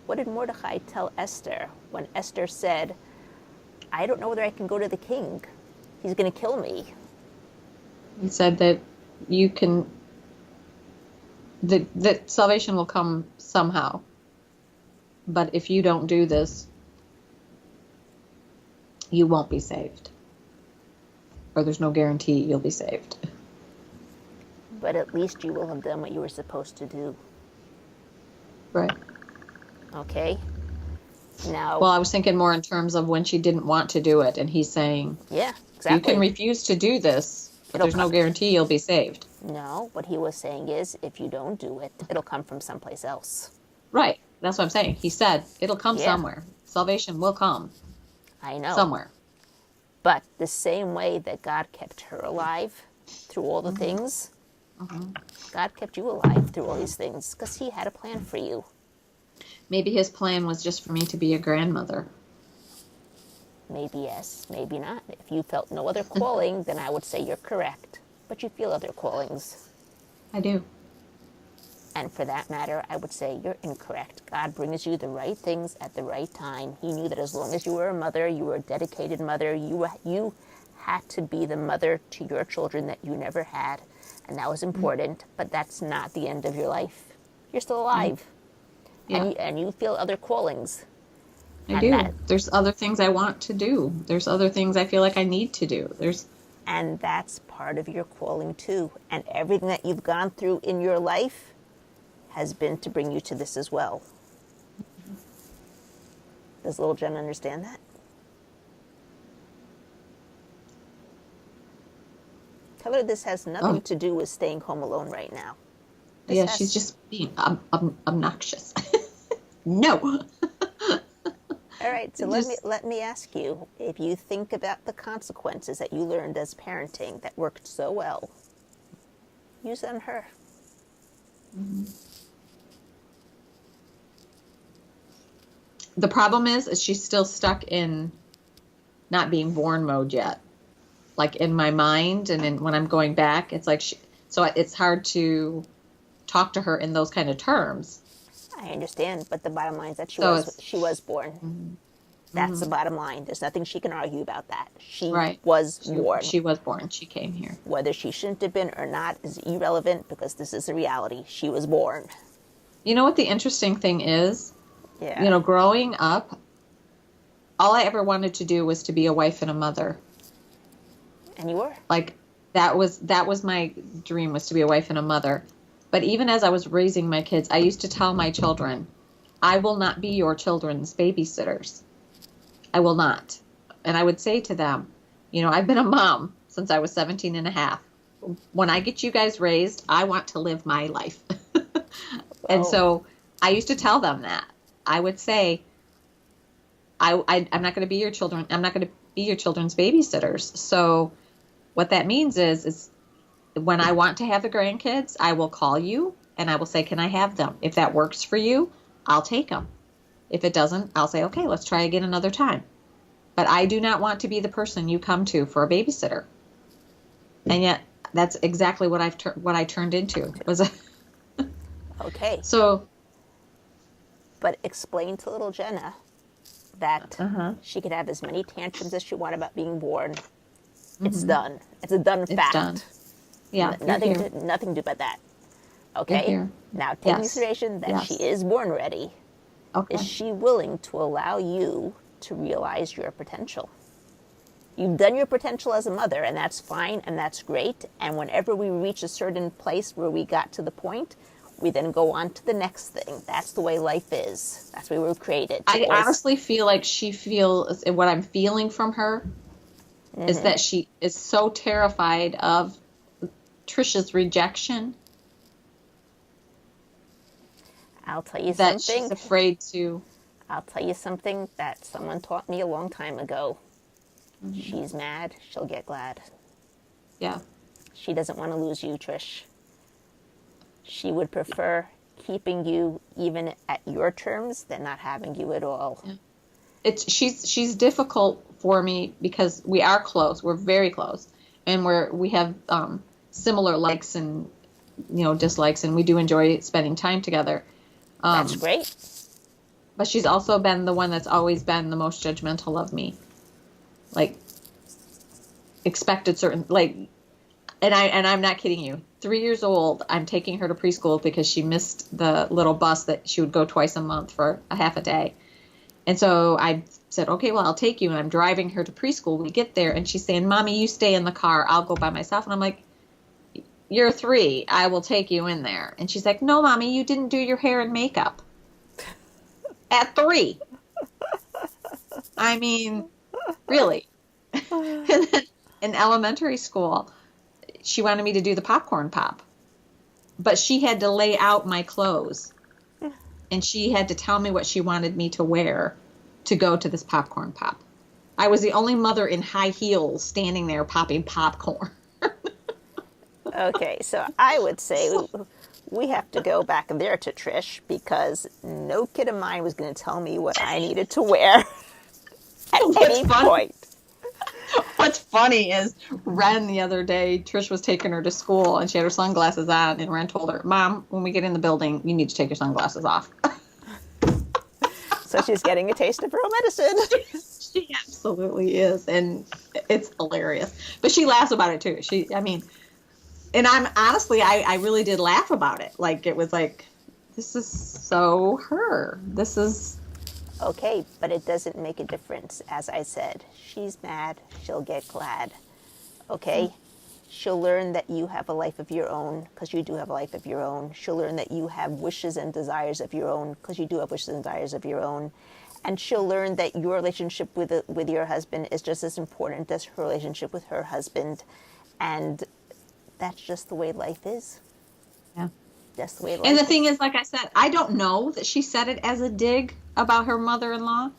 What did Mordecai tell Esther when Esther said, I don't know whether I can go to the king. He's going to kill me. He said that you can, that salvation will come somehow. But if you don't do this, you won't be saved. Or there's no guarantee you'll be saved. But at least you will have done what you were supposed to do. Right. Okay? Now, Well, I was thinking more in terms of when she didn't want to do it, and he's saying, yeah, exactly. you can refuse to do this, but there's no guarantee you'll be saved. No, what he was saying is, if you don't do it, it'll come from someplace else. Right. That's what I'm saying. He said, it'll come Yeah. somewhere. Salvation will come I know. somewhere. But the same way that God kept her alive through all the things, God kept you alive through all these things because he had a plan for you. Maybe his plan was just for me to be a grandmother. Maybe yes, maybe not. If you felt no other calling, then I would say you're correct. But you feel other callings. I do. And for that matter, I would say you're incorrect. God brings you the right things at the right time. He knew that as long as you were a mother, you were a dedicated mother, you had to be the mother to your children that you never had. And that was important, but that's not the end of your life. You're still alive. Yeah. And you feel other callings. I And do. There's other things I want to do. There's other things I feel like I need to do. And that's part of your calling too. And everything that you've gone through in your life has been to bring you to this as well. Does little Jenna understand that? Tell her this has nothing to do with staying home alone right now. She's just being obnoxious. No. All right, so let me ask you, if you think about the consequences that you learned as parenting that worked so well, use it on her. The problem is she's still stuck in not being born mode yet. Like in my mind, and when I'm going back, it's like so it's hard to talk to her in those kind of terms. I understand, but the bottom line is that she was born. That's the bottom line. There's nothing she can argue about that. She Right. was born. She was born. She came here. Whether she shouldn't have been or not is irrelevant because this is the reality. She was born. You know what the interesting thing is? Yeah. You know, growing up, all I ever wanted to do was to be a wife and a mother. And you were. Like that was my dream, was to be a wife and a mother. But even as I was raising my kids, I used to tell my children, I will not be your children's babysitters. I will not. And I would say to them, you know, I've been a mom since I was 17 and a half. When I get you guys raised, I want to live my life. And so I used to tell them that. I would say, I'm not going to be your children. I'm not going to be your children's babysitters. So what that means is when I want to have the grandkids, I will call you and I will say, can I have them? If that works for you, I'll take them. If it doesn't, I'll say, okay, let's try again another time. But I do not want to be the person you come to for a babysitter. And yet that's exactly what I turned into. Okay. So, but explain to little Jenna that she could have as many tantrums as she wanted about being born. It's done. It's a done fact. Done. Yeah. Nothing to do about that. Okay? Now, take into consideration that she is born ready. Okay. Is she willing to allow you to realize your potential? You've done your potential as a mother, and that's fine, and that's great. And whenever we reach a certain place where we got to the point, we then go on to the next thing. That's the way life is. That's the way we were created. I honestly feel like she feels, what I'm feeling from her is that she is so terrified of Trisha's rejection. I'll tell you that something. She's afraid to. I'll tell you something that someone taught me a long time ago. She's mad, she'll get glad. Yeah. She doesn't want to lose you, Trish. She would prefer keeping you even at your terms than not having you at all. Yeah. She's difficult for me because we are close. We're very close, and we have similar likes and dislikes, and we do enjoy spending time together. That's great. But she's also been the one that's always been the most judgmental of me. Like, expected certain, like, and I'm not kidding you. 3 years old, I'm taking her to preschool because she missed the little bus that she would go twice a month for a half a day. And so I said, okay, well, I'll take you. And I'm driving her to preschool. We get there, and she's saying, Mommy, you stay in the car. I'll go by myself. And I'm like, you're 3. I will take you in there. And she's like, no, Mommy, you didn't do your hair and makeup. At 3. I mean, really. And then in elementary school, she wanted me to do the popcorn pop. But she had to lay out my clothes. And she had to tell me what she wanted me to wear to go to this popcorn pop. I was the only mother in high heels standing there popping popcorn. Okay, so I would say we have to go back there to Trish, because no kid of mine was going to tell me what I needed to wear at any point. What's funny is Ren the other day, Trish was taking her to school and she had her sunglasses on, and Ren told her, Mom, when we get in the building, you need to take your sunglasses off. So she's getting a taste of her own medicine. She absolutely is, and it's hilarious. But she laughs about it too. And I'm honestly, I really did laugh about it. Like, it was like, this is so her. This is... Okay, but it doesn't make a difference. As I said, she's mad, she'll get glad. Okay? She'll learn that you have a life of your own, because you do have a life of your own. She'll learn that you have wishes and desires of your own, because you do have wishes and desires of your own. And she'll learn that your relationship with your husband is just as important as her relationship with her husband. And that's just the way life is. Yeah. That's the way life is. And the thing is, like I said, I don't know that she said it as a dig about her mother-in-law.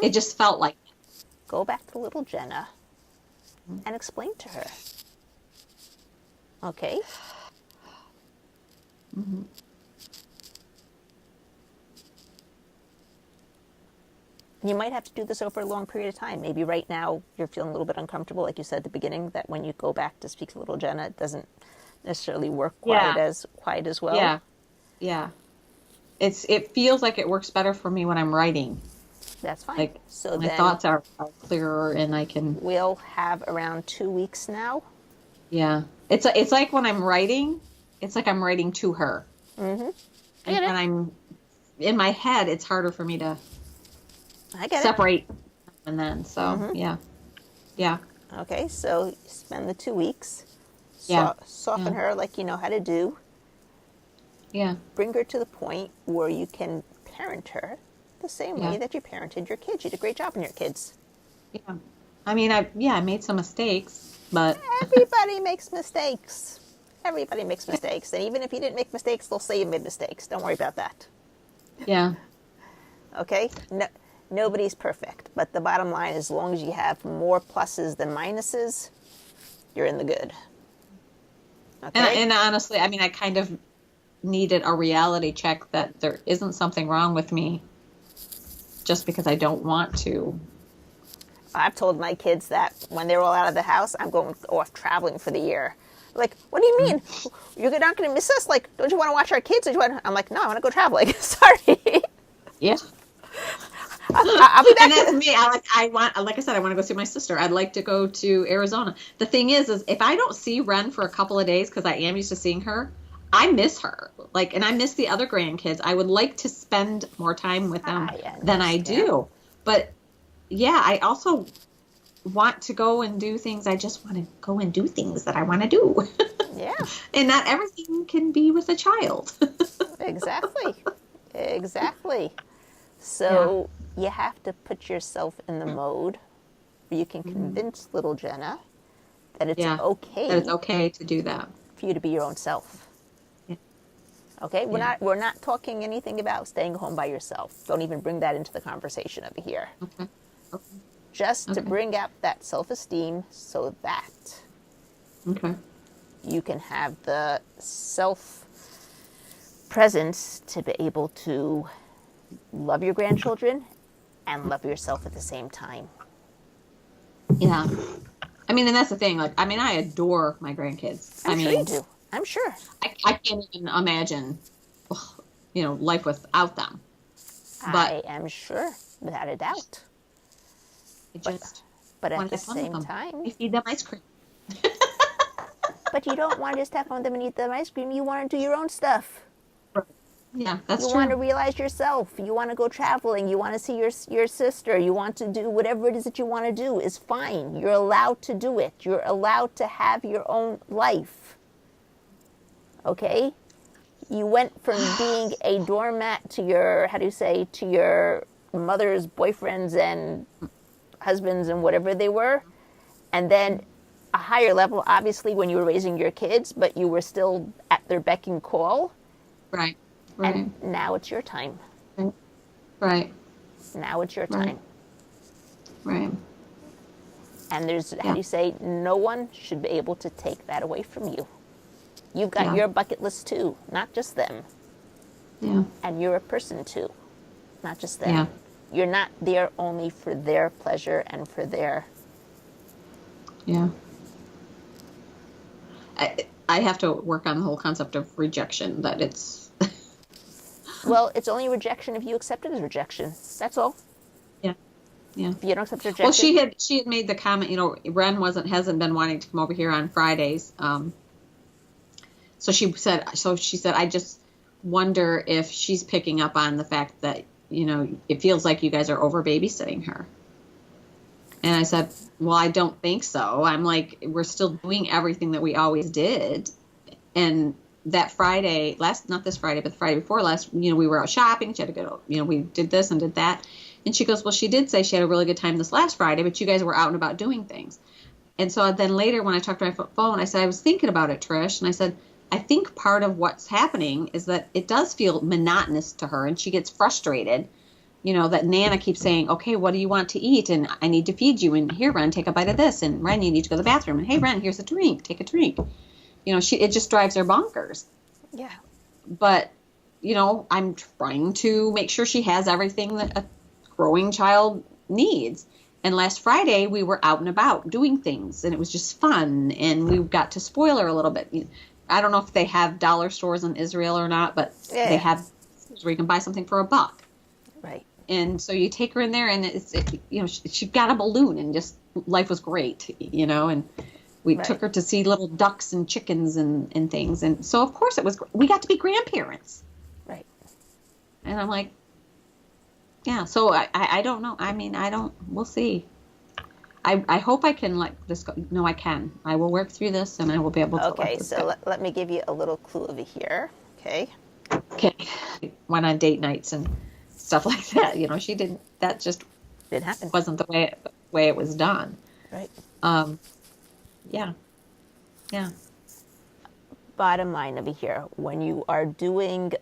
It just felt like it. Go back to little Jenna and explain to her. Okay? You might have to do this over a long period of time. Maybe right now you're feeling a little bit uncomfortable, like you said at the beginning, that when you go back to speak to little Jenna, it doesn't necessarily work quite as well. Yeah. It feels like it works better for me when I'm writing. That's fine. Like, So my then thoughts are clearer, and I can, we'll have around 2 weeks now. yeah. It's like when I'm writing, it's like I'm writing to her. Mm-hmm. I And get when it. I'm in my head, it's harder for me to I get separate. And then, so, Mm-hmm. yeah. Yeah. it. Okay, so spend the 2 weeks. Yeah. Soften Yeah. her like you know how to do. Yeah. Bring her to the point where you can parent her the same way Yeah. that you parented your kids. You did a great job on your kids. Yeah. I mean, I made some mistakes, but Everybody makes mistakes. Everybody makes mistakes. And even if you didn't make mistakes, they'll say you made mistakes. Don't worry about that. yeah. Okay? No, nobody's perfect. But the bottom line, as long as you have more pluses than minuses, you're in the good. Okay? And honestly, I mean, I kind of needed a reality check that there isn't something wrong with me just because I don't want to. I've told my kids that when they're all out of the house, I'm going off traveling for the year. Like, what do you mean? You're not going to miss us? Like, don't you want to watch our kids? I'm like, no, I want to go traveling. Sorry. Yeah. I'll be back. And that's me. Like I said, I want to go see my sister. I'd like to go to Arizona. The thing is if I don't see Ren for a couple of days, because I am used to seeing her, I miss her. Like, and I miss the other grandkids. I would like to spend more time with them than I do. But yeah, I also want to go and do things. I just want to go and do things that I want to do. Yeah. And not everything can be with a child. Exactly. Exactly. So you have to put yourself in the mode where you can convince little Jenna that it's okay. That it's okay to do that. For you to be your own self. Yeah. Okay? We're not talking anything about staying home by yourself. Don't even bring that into the conversation over here. Okay. Just to bring out that self-esteem so that you can have the self-presence to be able to love your grandchildren and love yourself at the same time. Yeah. I mean, and that's the thing. Like, I mean, I adore my grandkids. I'm sure you do. I'm sure. I can't even imagine, life without them. But I am sure, without a doubt. But at the same time, I feed them ice cream. But you don't want to just have fun with them and eat them ice cream. You want to do your own stuff. Yeah, that's true. You want to realize yourself. You want to go traveling. You want to see your sister. You want to do whatever it is that you want to do. Is fine. You're allowed to do it. You're allowed to have your own life. Okay? You went from being a doormat to your mother's boyfriends and husbands and whatever they were, and then a higher level, obviously, when you were raising your kids, but you were still at their beck and call. Right. And now it's your time. Right. Now it's your time. Right. And there's, no one should be able to take that away from you. You've got your bucket list too, not just them. Yeah. And you're a person too, not just them. Yeah. You're not there only for their pleasure and for their... Yeah. I have to work on the whole concept of rejection, that it's... Well, it's only rejection if you accept it as rejection. That's all. Yeah. Yeah. If you don't accept rejection... Well, she had made the comment, Ren hasn't been wanting to come over here on Fridays. So she said, I just wonder if she's picking up on the fact that, it feels like you guys are over babysitting her. And I said, well, I don't think so. I'm like, we're still doing everything that we always did. And that Friday, not this Friday, but the Friday before last, we were out shopping. She had to go, we did this and did that. And she goes, well, she did say she had a really good time this last Friday, but you guys were out and about doing things. And so then later when I talked to her on my phone, I said, I was thinking about it, Trish. And I said, I think part of what's happening is that it does feel monotonous to her, and she gets frustrated, that Nana keeps saying, okay, what do you want to eat? And I need to feed you. And here, Ren, take a bite of this. And Ren, you need to go to the bathroom. And hey, Ren, here's a drink. Take a drink. It just drives her bonkers. Yeah. But, I'm trying to make sure she has everything that a growing child needs. And last Friday, we were out and about doing things, and it was just fun. And we got to spoil her a little bit. I don't know if they have dollar stores in Israel or not, but they have where you can buy something for $1. Right. And so you take her in there, and she got a balloon, and just life was great, and we took her to see little ducks and chickens and things. And so, of course, we got to be grandparents. Right. And I'm like, yeah, so I don't know. I mean, we'll see. I hope I can let this go. No, I can. I will work through this, and I will be able to let this go. Let me give you a little clue over here. Okay. Went on date nights and stuff like that. She didn't. That just didn't happen. Wasn't the way it was done. Right. Yeah. Bottom line over here, when you are doing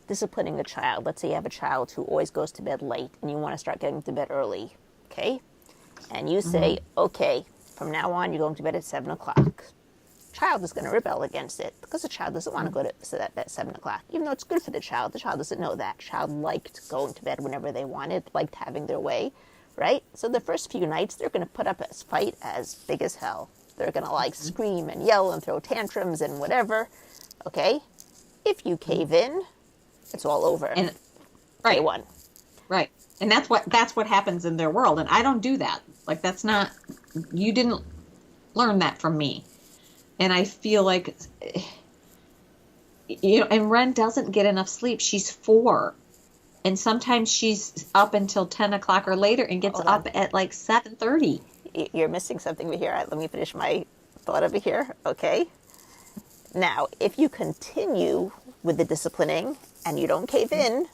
disciplining a child, let's say you have a child who always goes to bed late, and you want to start getting to bed early. Okay. And you say, okay, from now on, you're going to bed at 7 o'clock. Child is going to rebel against it because the child doesn't want to go to bed at 7 o'clock. Even though it's good for the child doesn't know that. Child liked going to bed whenever they wanted, liked having their way, right? So the first few nights, they're going to put up a fight as big as hell. They're going to scream and yell and throw tantrums and whatever, okay? If you cave in, it's all over. And Day one. Right. And that's what happens in their world. And I don't do that. That's not, you didn't learn that from me. And I feel like, and Ren doesn't get enough sleep. She's 4. And sometimes she's up until 10 o'clock or later and gets up at 7:30. You're missing something over here. Let me finish my thought over here. Okay. Now, if you continue with the disciplining and you don't cave in,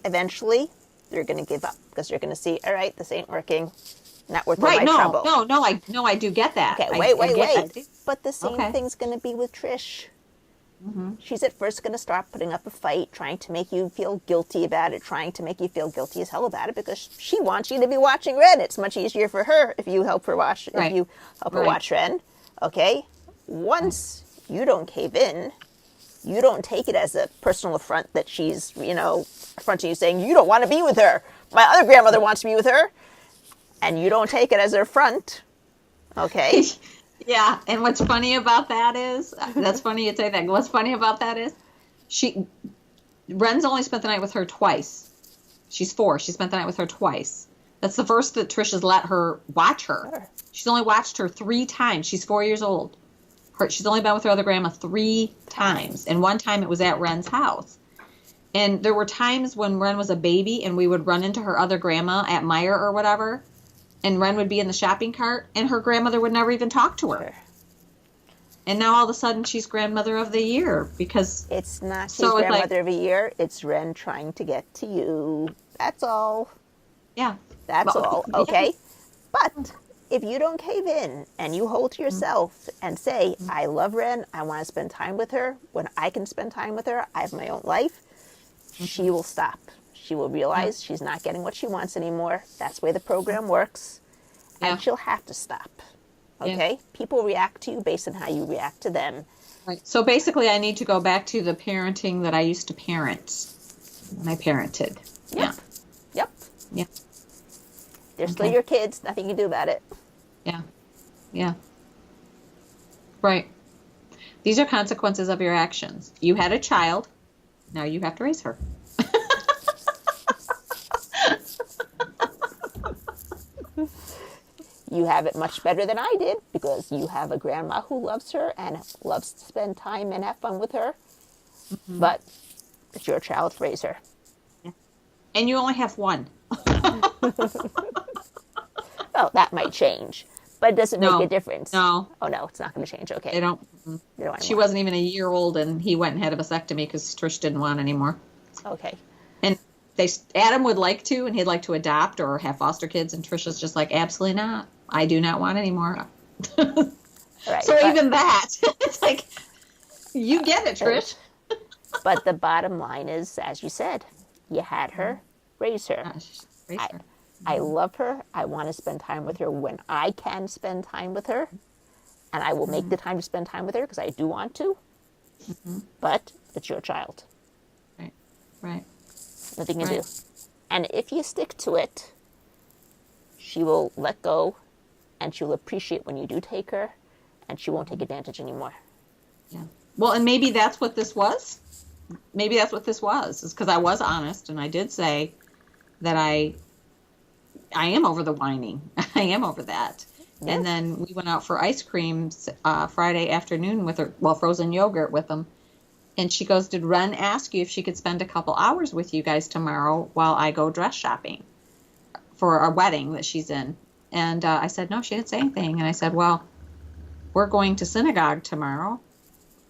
eventually they're going to give up because you're going to see, all right, this ain't working. Not worth my trouble. No, I do get that. Okay, wait. But the same thing's going to be with Trish. She's at first going to start putting up a fight, trying to make you feel guilty about it, trying to make you feel guilty as hell about it because she wants you to be watching Ren. It's much easier for her if you help her watch. If you help her watch Ren, okay. Once you don't cave in, you don't take it as a personal affront that she's affronting you, saying you don't want to be with her. My other grandmother wants to be with her. And you don't take it as an affront, okay? Yeah, and what's funny about that is, that's funny you say that. What's funny about that is, Ren's only spent the night with her twice. She's 4. She spent the night with her twice. That's the first that Trish has let her watch her. She's only watched her 3 times. She's 4 years old. She's only been with her other grandma 3 times. And one time it was at Ren's house. And there were times when Ren was a baby and we would run into her other grandma at Meijer or whatever. And Ren would be in the shopping cart, and her grandmother would never even talk to her. And now all of a sudden, she's grandmother of the year because it's not she's grandmother of the year. It's Ren trying to get to you. That's all. Yeah, that's all. Okay, but if you don't cave in and you hold to yourself and say, "I love Ren. I want to spend time with her. When I can spend time with her, I have my own life." She will stop. She will realize she's not getting what she wants anymore. That's the way the program works. And she'll have to stop. Okay? Yeah. People react to you based on how you react to them. Right. So basically, I need to go back to the parenting that I used to parent when I parented. Yep. They're still your kids. Nothing you can do about it. Yeah. Right. These are consequences of your actions. You had a child. Now you have to raise her. You have it much better than I did because you have a grandma who loves her and loves to spend time and have fun with her. But it's your child to raise her. Yeah. And you only have one. Well, that might change, but it doesn't make a difference. No. Oh, no, it's not going to change. Okay. They don't. She wasn't even a year old, and he went and had a vasectomy because Trish didn't want anymore. Okay. And Adam would like to, and he'd like to adopt or have foster kids, and Trisha's just like, absolutely not. I do not want any more. Right, so even that, it's like, you get it, Trish. But the bottom line is, as you said, you had her, raise her. I love her. I want to spend time with her when I can spend time with her. And I will make the time to spend time with her because I do want to. But it's your child. Right. Nothing you can do. And if you stick to it, she will let go and she'll appreciate when you do take her and she won't take advantage anymore. Yeah. Well, and maybe that's what this was. maybe that's what this was, is because I was honest and I did say that I am over the whining. I am over that. Yeah. And then we went out for ice cream Friday afternoon with her, well, frozen yogurt with them. And she goes, did Ren ask you if she could spend a couple hours with you guys tomorrow while I go dress shopping for a wedding that she's in? And I said, no, she didn't say anything. And I said, well, we're going to synagogue tomorrow.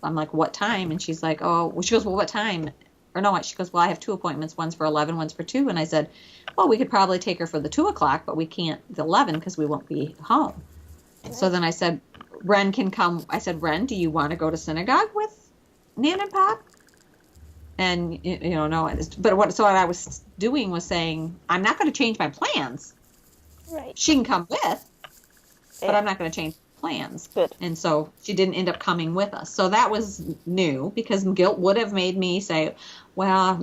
I'm like, what time? And she's like, oh, well, she goes, well, what time? Or no, she goes, well, I have 2 appointments. One's for 11, one's for 2. And I said, well, we could probably take her for the 2 o'clock, but we can't the 11 because we won't be home. So then I said, Ren can come. I said, Ren, do you want to go to synagogue with Nan and Pop? And, no. But what I was doing was saying, I'm not going to change my plans. Right. She can come with, but I'm not going to change plans. Good. And so she didn't end up coming with us. So that was new, because guilt would have made me say, well,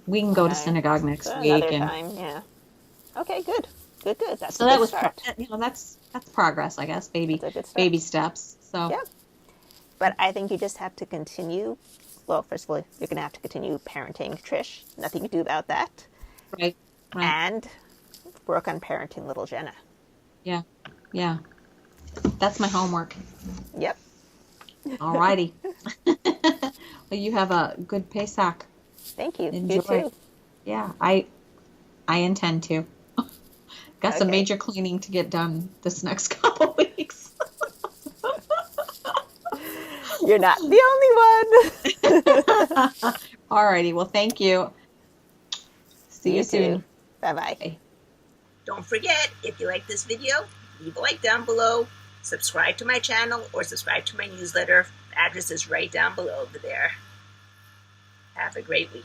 we can go to synagogue next week. Another time, yeah. Okay, good. Good. That's So a that good was, start. that's progress, I guess, That's a good start. baby steps. So Yeah. But I think you just have to continue. Well, first of all, you're going to have to continue parenting Trish. Nothing you can do about that. right. And work on parenting little Jenna. Yeah. That's my homework. Yep. All righty. Well, you have a good Pesach. Thank you. Enjoy. You too. Yeah, I intend to. Got some Okay. major cleaning to get done this next couple weeks. You're not the only one. All righty. Well, thank you. See you soon. Bye-bye. Don't forget, if you like this video, leave a like down below, subscribe to my channel, or subscribe to my newsletter. The address is right down below over there. Have a great week.